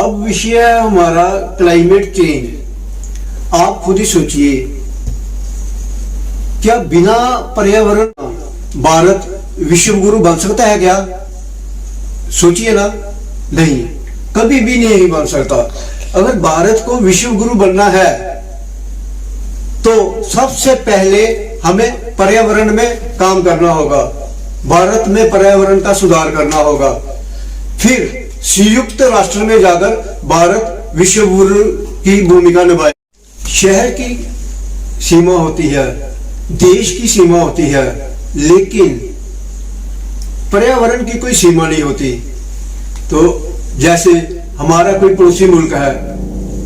अब विषय है हमारा क्लाइमेट चेंज। आप खुद ही सोचिए, क्या बिना पर्यावरण भारत विश्व गुरु बन सकता है क्या? सोचिए ना, नहीं, कभी भी नहीं बन सकता। अगर भारत को विश्व गुरु बनना है तो सबसे पहले हमें पर्यावरण में काम करना होगा, भारत में पर्यावरण का सुधार करना होगा। फिर संयुक्त राष्ट्र में जाकर भारत विश्व गुरु की भूमिका निभाए। शहर की सीमा होती है, देश की सीमा होती है, लेकिन पर्यावरण की कोई सीमा नहीं होती। तो जैसे हमारा कोई पड़ोसी मुल्क है,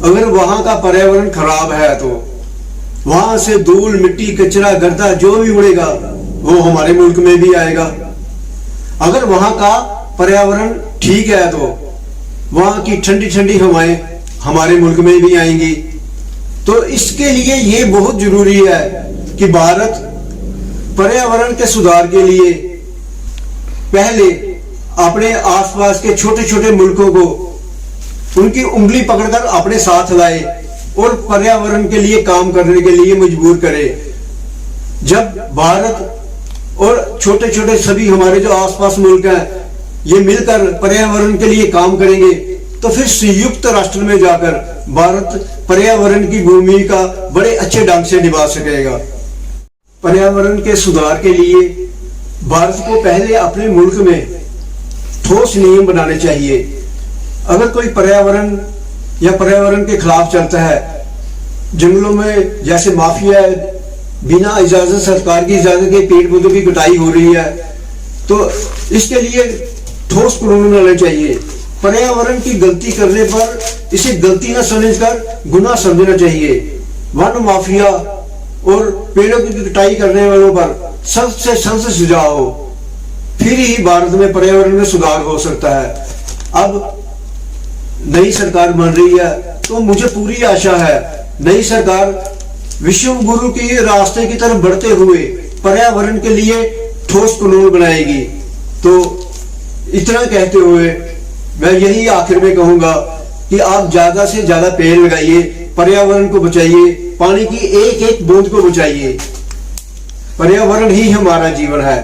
अगर वहां का पर्यावरण खराब है तो वहां से धूल, मिट्टी, कचरा, गर्दा जो भी उड़ेगा वो हमारे मुल्क में भी आएगा। अगर वहां का पर्यावरण ठीक है तो वहां की ठंडी ठंडी हवाएं हमारे मुल्क में भी आएंगी। तो इसके लिए ये बहुत जरूरी है कि भारत पर्यावरण के सुधार के लिए पहले अपने आसपास के छोटे छोटे मुल्कों को उनकी उंगली पकड़कर अपने साथ लाए और पर्यावरण के लिए काम करने के लिए मजबूर करे। जब भारत और छोटे छोटे सभी हमारे जो आसपास मुल्क हैं ये मिलकर पर्यावरण के लिए काम करेंगे तो फिर संयुक्त राष्ट्र में जाकर भारत पर्यावरण की भूमिका बड़े अच्छे ढंग से निभा सकेगा। पर्यावरण के सुधार के लिए भारत को पहले अपने मुल्क में ठोस नियम बनाने चाहिए। अगर कोई पर्यावरण या पर्यावरण के खिलाफ चलता है, जंगलों में जैसे माफिया है, बिना इजाजत, सरकार की इजाजत के पेड़ पौधों की कटाई हो रही है, तो इसके लिए ठोस कानून बनाने चाहिए। पर्यावरण की गलती करने पर इसे गलती न समझकर गुनाह समझना चाहिए। वन माफिया और पेड़ों की कटाई करने वालों पर सख्त से सख्त सजा हो, फिर ही भारत में पर्यावरण में सुधार हो सकता है। अब नई सरकार बन रही है तो मुझे पूरी आशा है नई सरकार विश्व गुरु के रास्ते की तरफ बढ़ते हुए पर्यावरण के लिए ठोस कानून बनाएगी। तो इतना कहते हुए मैं यही आखिर में कहूंगा कि आप ज्यादा से ज्यादा पेड़ लगाइए, पर्यावरण को बचाइए, पानी की एक एक बूंद को बचाइए। पर्यावरण ही हमारा जीवन है।